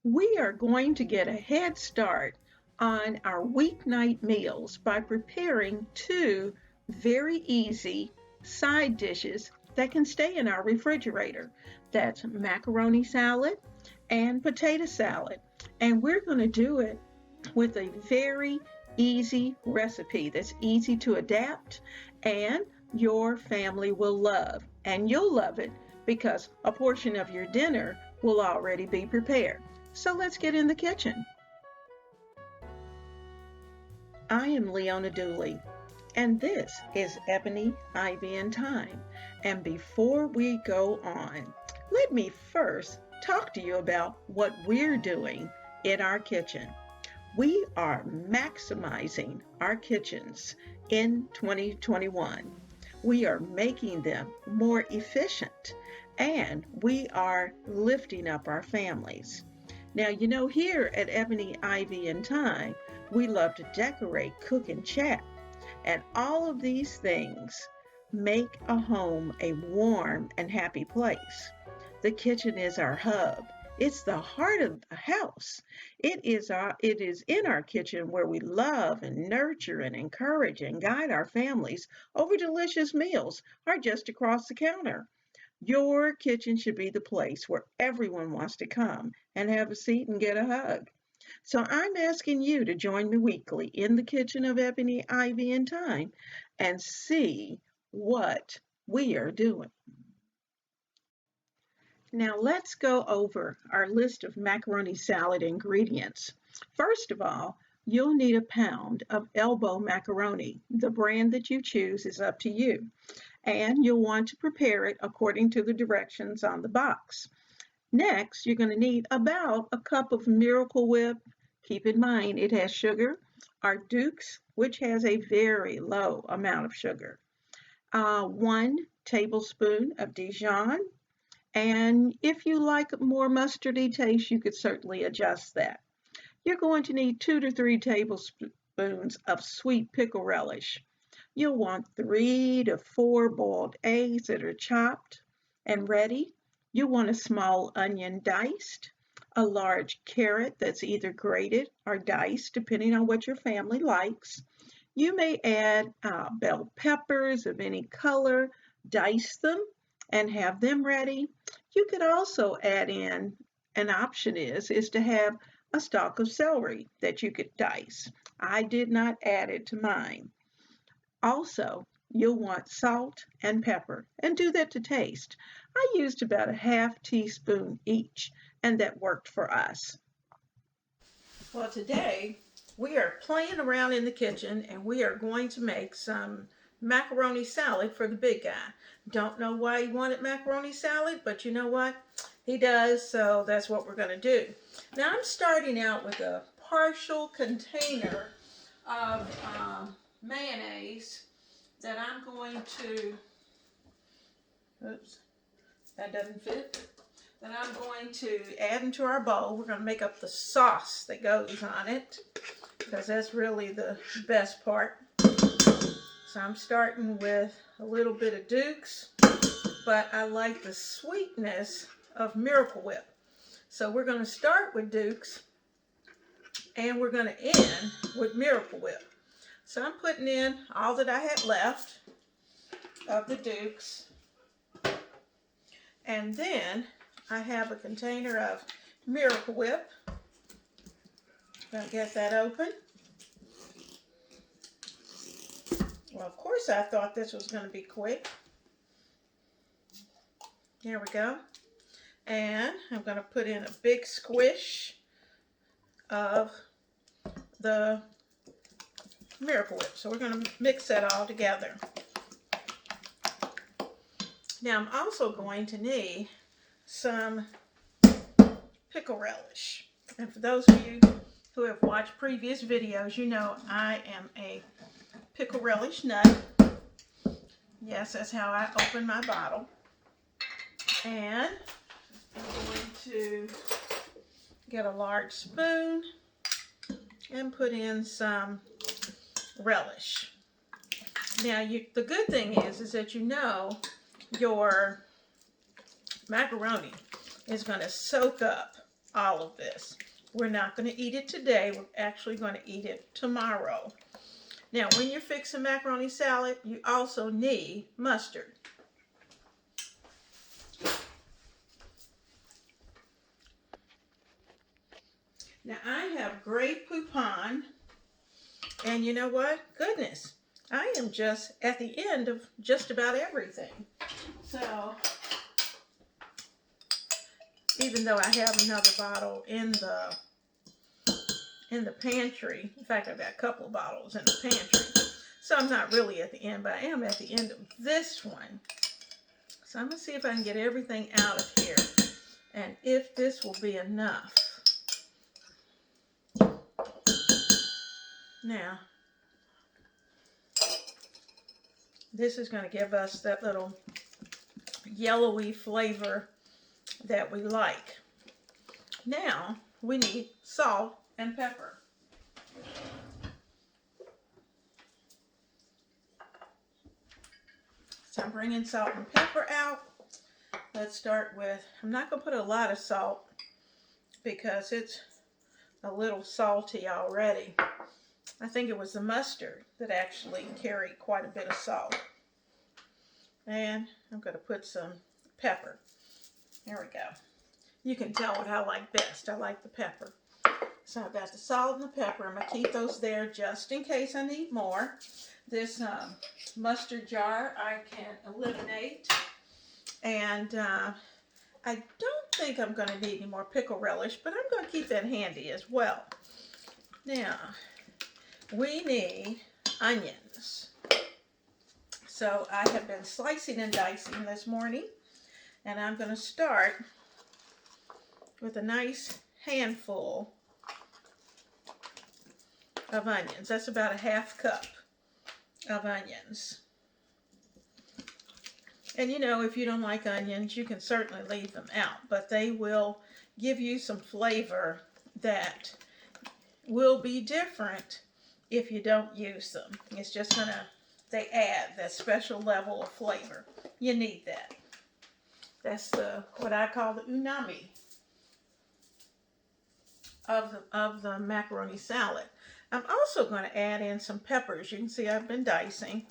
We are going to get a head start on our weeknight meals by preparing two very easy side dishes that can stay in our refrigerator. That's macaroni salad and potato salad. And we're going to do it with a very easy recipe that's easy to adapt and your family will love. And you'll love it because a portion of your dinner will already be prepared. So let's get in the kitchen. I am Leona Dooley, and this is Ebony, Ivy, and Thyme. And before we go on, let me first talk to you about what we're doing in our kitchen. We are maximizing our kitchens in 2021. We are making them more efficient and we are lifting up our families. Now, here at Ebony, Ivy, and Thyme, we love to decorate, cook, and chat. And all of these things make a home a warm and happy place. The kitchen is our hub. It's the heart of the house. It is in our kitchen where we love and nurture and encourage and guide our families over delicious meals or just across the counter. Your kitchen should be the place where everyone wants to come and have a seat and get a hug. So I'm asking you to join me weekly in the kitchen of Ebony, Ivy, and Thyme and see what we are doing. Now let's go over our list of macaroni salad ingredients. First of all, you'll need a pound of elbow macaroni. The brand that you choose is up to you. And you'll want to prepare it according to the directions on the box. Next, you're going to need about a cup of Miracle Whip. Keep in mind it has sugar. Our Dukes, which has a very low amount of sugar. 1 tablespoon of Dijon. And if you like more mustardy taste, you could certainly adjust that. You're going to need 2 to 3 tablespoons of sweet pickle relish. You'll want 3 to 4 boiled eggs that are chopped and ready. You'll want a small onion diced, a large carrot that's either grated or diced, depending on what your family likes. You may add bell peppers of any color, dice them, and have them ready. You could also add in, an option is to have a stalk of celery that you could dice. I did not add it to mine. Also, you'll want salt and pepper, and do that to taste. I used about a half teaspoon each, and that worked for us. Well, today we are playing around in the kitchen and we are going to make some macaroni salad for the big guy. Don't know why he wanted macaroni salad, but you know what? He does, so that's what we're going to do. Now I'm starting out with a partial container of mayonnaise that I'm going to, oops, that doesn't fit, that I'm going to add into our bowl. We're going to make up the sauce that goes on it because that's really the best part. So I'm starting with a little bit of Duke's, but I like the sweetness of Miracle Whip. So we're going to start with Duke's and we're going to end with Miracle Whip. So I'm putting in all that I had left of the Duke's. And then I have a container of Miracle Whip. Gonna get that open. Well, of course I thought this was gonna be quick. There we go. And I'm gonna put in a big squish of the Miracle Whip. So we're gonna mix that all together. Now I'm also going to need some pickle relish. And for those of you who have watched previous videos, you know I am a pickle relish nut. Yes, that's how I open my bottle. And I'm going to get a large spoon and put in some relish. Now, the good thing is that you know your macaroni is going to soak up all of this. We're not going to eat it today. We're actually going to eat it tomorrow. Now, when you're fixing macaroni salad, you also need mustard. Now, I have Grey Poupon, and you know what? Goodness, I am just at the end of just about everything. So, even though I have another bottle in the pantry, in fact, I've got a couple of bottles in the pantry, so I'm not really at the end, but I am at the end of this one. So I'm going to see if I can get everything out of here, and if this will be enough. Now, this is going to give us that little yellowy flavor that we like. Now, we need salt and pepper. So I'm bringing salt and pepper out. Let's start with, I'm not going to put a lot of salt because it's a little salty already. I think it was the mustard that actually carried quite a bit of salt. And I'm going to put some pepper. There we go. You can tell what I like best. I like the pepper. So I've got the salt and the pepper. I'm going to keep those there just in case I need more. This mustard jar I can eliminate. And I don't think I'm going to need any more pickle relish, but I'm going to keep that handy as well. Now, we need onions. So I have been slicing and dicing this morning, and I'm going to start with a nice handful of onions. That's about a half cup of onions. And you know, if you don't like onions, you can certainly leave them out, but they will give you some flavor that will be different if you don't use them. It's just gonna, they add that special level of flavor. You need that. That's what I call the umami of the macaroni salad. I'm also going to add in some peppers. You can see I've been dicing.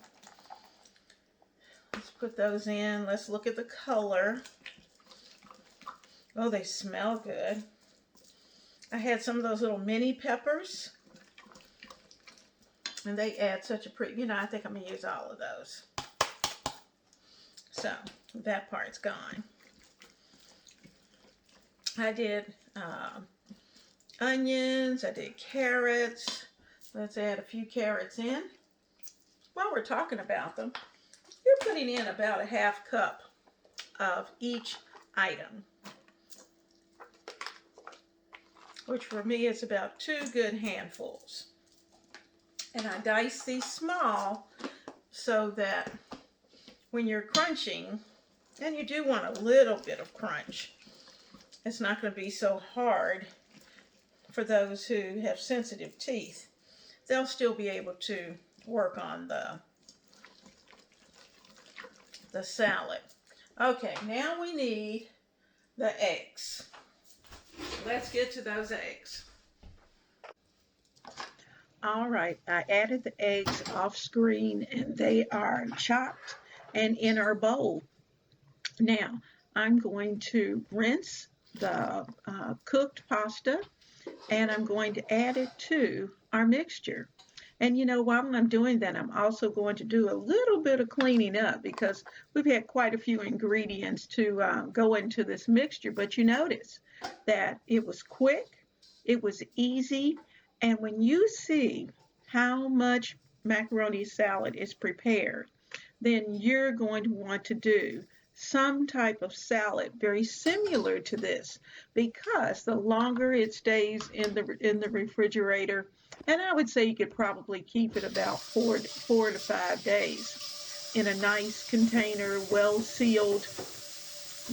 Let's put those in. Let's look at the color. Oh, they smell good. I had some of those little mini peppers, and they add such a pretty, you know, I think I'm going to use all of those. So, that part's gone. I did onions, I did carrots. Let's add a few carrots in. While we're talking about them, you're putting in about a half cup of each item, which for me is about 2 good handfuls. And I dice these small so that when you're crunching, and you do want a little bit of crunch, it's not going to be so hard for those who have sensitive teeth. They'll still be able to work on the salad. Okay, now we need the eggs. Let's get to those eggs. All right, I added the eggs off screen, and they are chopped and in our bowl. Now, I'm going to rinse the cooked pasta, and I'm going to add it to our mixture. And you know, while I'm doing that, I'm also going to do a little bit of cleaning up because we've had quite a few ingredients to go into this mixture. But you notice that it was quick, it was easy, and when you see how much macaroni salad is prepared, then you're going to want to do some type of salad very similar to this, because the longer it stays in the refrigerator, and I would say you could probably keep it about 4 to 5 days in a nice container, well sealed,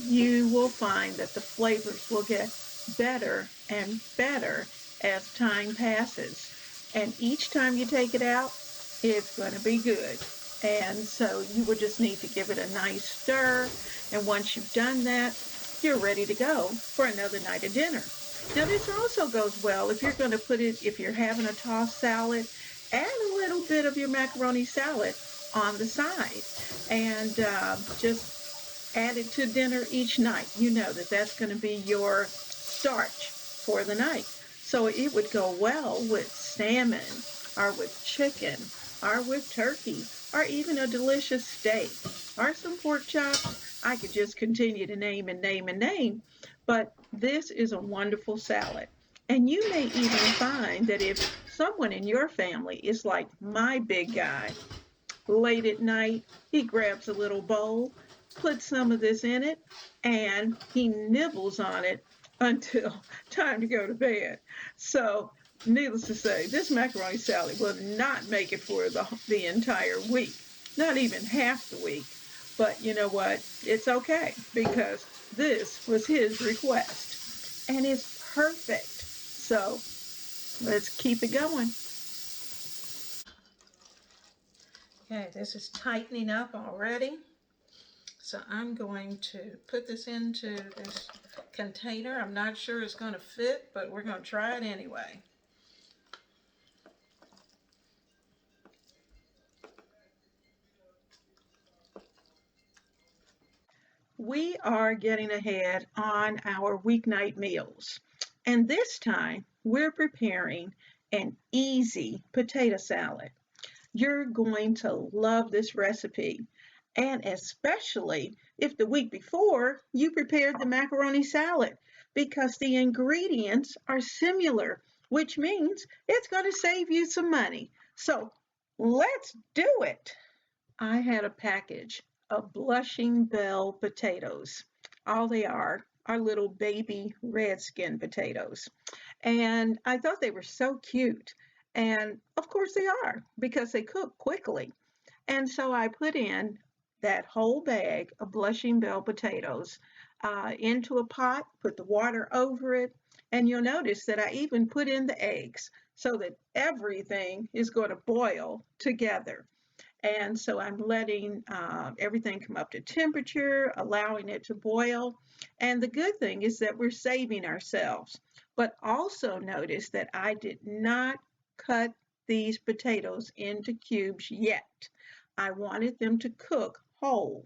you will find that the flavors will get better and better as time passes. And each time you take it out, it's going to be good. And so you will just need to give it a nice stir. And once you've done that, you're ready to go for another night of dinner. Now this also goes well if you're going to put it, if you're having a tossed salad, add a little bit of your macaroni salad on the side and just add it to dinner each night. You know that that's going to be your starch for the night. So it would go well with salmon or with chicken or with turkey or even a delicious steak or some pork chops. I could just continue to name and name and name, but this is a wonderful salad. And you may even find that if someone in your family is like my big guy, late at night, he grabs a little bowl, puts some of this in it, and he nibbles on it until time to go to bed. So, needless to say, this macaroni salad will not make it for the entire week, not even half the week. But you know what? It's okay because this was his request and it's perfect. So, let's keep it going. Okay, this is tightening up already. So I'm going to put this into this container. I'm not sure it's going to fit, but we're going to try it anyway. We are getting ahead on our weeknight meals. And this time we're preparing an easy potato salad. You're going to love this recipe. And especially if the week before you prepared the macaroni salad because the ingredients are similar, which means it's going to save you some money. So let's do it. I had a package of blushing bell potatoes. All they are little baby red skin potatoes. And I thought they were so cute. And of course they are because they cook quickly. And so I put in that whole bag of blushing bell potatoes into a pot, put the water over it, and you'll notice that I even put in the eggs so that everything is going to boil together. And so I'm letting everything come up to temperature, allowing it to boil. And the good thing is that we're saving ourselves. But also notice that I did not cut these potatoes into cubes yet. I wanted them to cook whole.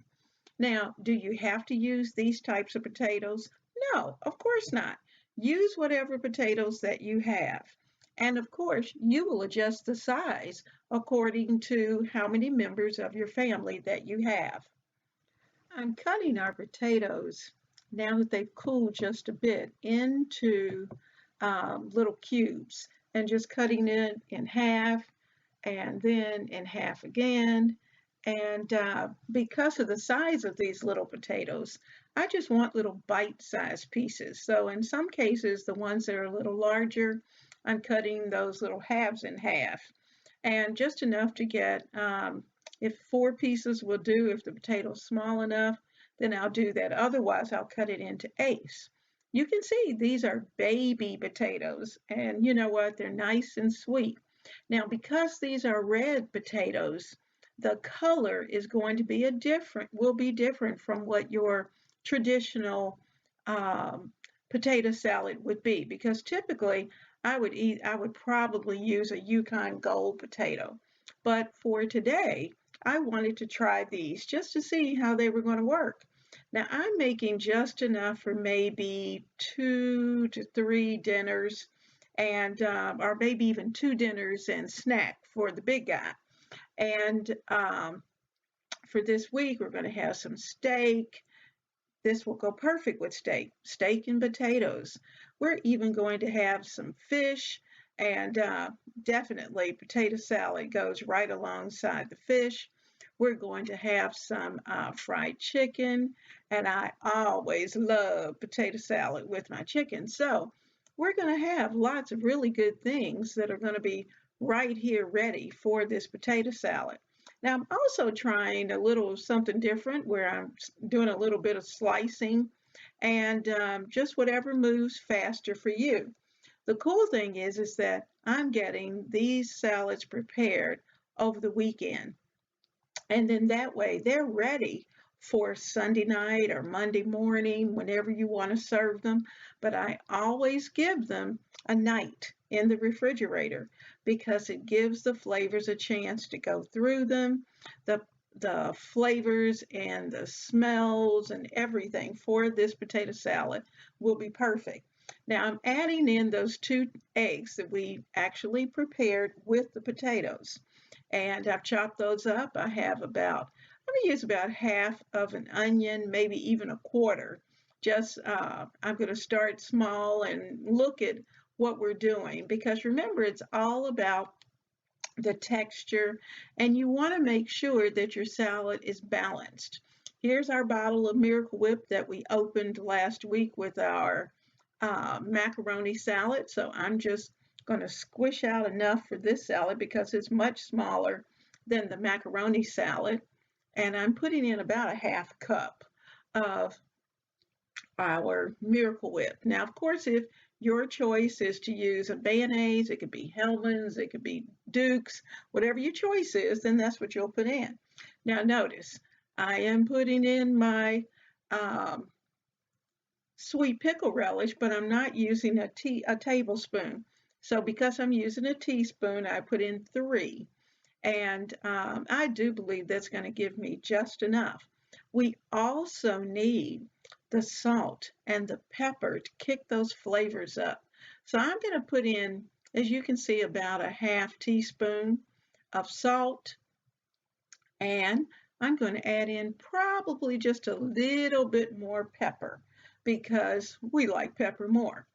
Now, do you have to use these types of potatoes? No, of course not. Use whatever potatoes that you have. And of course, you will adjust the size according to how many members of your family that you have. I'm cutting our potatoes, now that they've cooled just a bit, into little cubes and just cutting it in half and then in half again. And because of the size of these little potatoes, I just want little bite-sized pieces. So in some cases, the ones that are a little larger, I'm cutting those little halves in half. And just enough to get, if 4 pieces will do, if the potato's small enough, then I'll do that. Otherwise, I'll cut it into eighths. You can see these are baby potatoes, and you know what? They're nice and sweet. Now, because these are red potatoes, the color is going to be will be different from what your traditional potato salad would be. Because typically, I would probably use a Yukon Gold potato. But for today, I wanted to try these just to see how they were going to work. Now I'm making just enough for maybe 2 to 3 dinners and or maybe even 2 dinners and snack for the big guy. And for this week, we're going to have some steak. This will go perfect with steak and potatoes. We're even going to have some fish, and definitely potato salad goes right alongside the fish. We're going to have some fried chicken, and I always love potato salad with my chicken. So we're going to have lots of really good things that are going to be right here ready for this potato salad. Now I'm also trying a little something different where I'm doing a little bit of slicing and just whatever moves faster for you. The cool thing is that I'm getting these salads prepared over the weekend. And then that way they're ready for Sunday night or Monday morning, whenever you want to serve them. but I always give them a night in the refrigerator because it gives the flavors a chance to go through them. The the flavors and the smells and everything for this potato salad will be perfect. Now I'm adding in those 2 eggs that we actually prepared with the potatoes. And I've chopped those up. I'm going to use about half of an onion, maybe even a quarter. I'm going to start small and look at what we're doing because remember, it's all about the texture, and you want to make sure that your salad is balanced. Here's our bottle of Miracle Whip that we opened last week with our macaroni salad. So I'm just going to squish out enough for this salad because it's much smaller than the macaroni salad. And I'm putting in about a half cup of our Miracle Whip. Now, of course, if your choice is to use a mayonnaise, it could be Hellman's, it could be Duke's, whatever your choice is, then that's what you'll put in. Now, notice I am putting in my um, sweet pickle relish, but I'm not using a tablespoon. So because I'm using a teaspoon, I put in 3. And I do believe that's going to give me just enough. We also need the salt and the pepper to kick those flavors up. So I'm going to put in, as you can see, about a half teaspoon of salt, and I'm going to add in probably just a little bit more pepper because we like pepper more.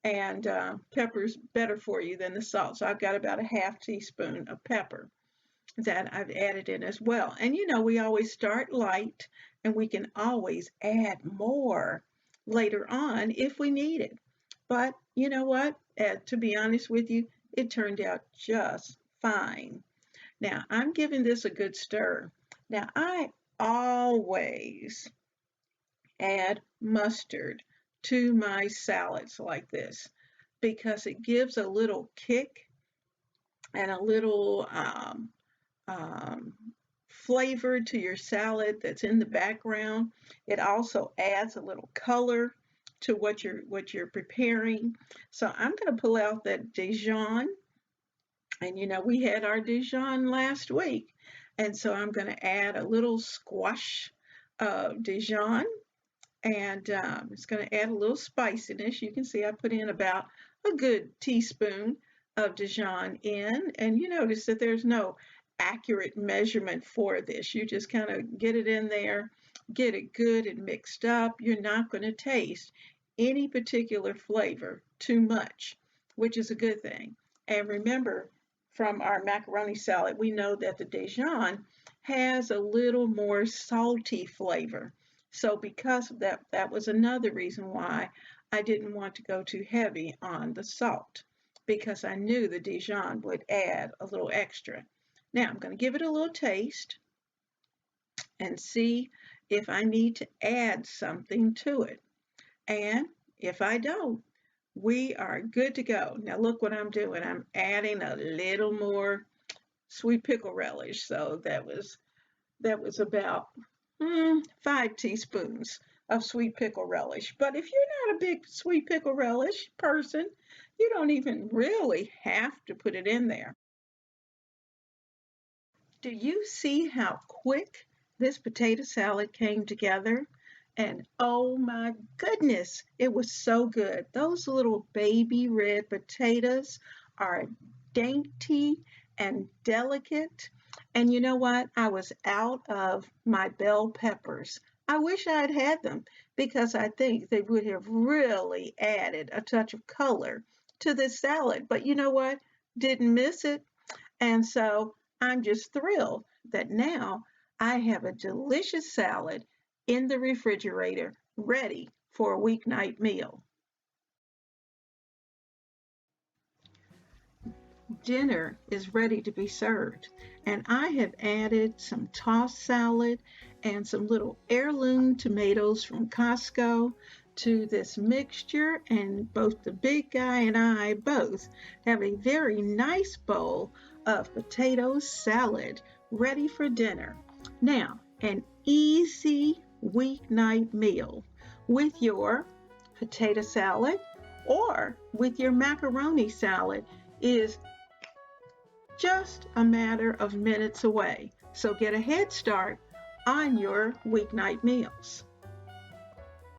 And pepper's better for you than the salt. So I've got about a half teaspoon of pepper that I've added in as well. And you know, we always start light and we can always add more later on if we need it. But you know what? To be honest with you, it turned out just fine. Now I'm giving this a good stir. Now I always add mustard to my salads like this because it gives a little kick and a little um, flavor to your salad that's in the background. It also adds a little color to what you're preparing. So I'm going to pull out that Dijon, and you know we had our Dijon last week, and so I'm going to add a little squash of Dijon, and it's going to add a little spiciness. You can see I put in about a good teaspoon of Dijon in, and you notice that there's no accurate measurement for this. You just kind of get it in there, get it good and mixed up. You're not going to taste any particular flavor too much, which is a good thing. And remember, from our macaroni salad, we know that the Dijon has a little more salty flavor. So because of that, that was another reason why I didn't want to go too heavy on the salt because I knew the Dijon would add a little extra. Now I'm going to give it a little taste and see if I need to add something to it. And if I don't, we are good to go. Now look what I'm doing. I'm adding a little more sweet pickle relish. So that was about 5 teaspoons of sweet pickle relish. But if you're not a big sweet pickle relish person, you don't even really have to put it in there. Do you see how quick this potato salad came together? And oh my goodness, it was so good. Those little baby red potatoes are dainty and delicate. And you know what? I was out of my bell peppers. I wish I had them because I think they would have really added a touch of color to this salad. But you know what? Didn't miss it. And so I'm just thrilled that now I have a delicious salad in the refrigerator ready for a weeknight meal. Dinner is ready to be served, and I have added some tossed salad and some little heirloom tomatoes from Costco to this mixture, and both the big guy and I both have a very nice bowl of potato salad ready for dinner. Now, an easy weeknight meal with your potato salad, or with your macaroni salad is just a matter of minutes away. So get a head start on your weeknight meals.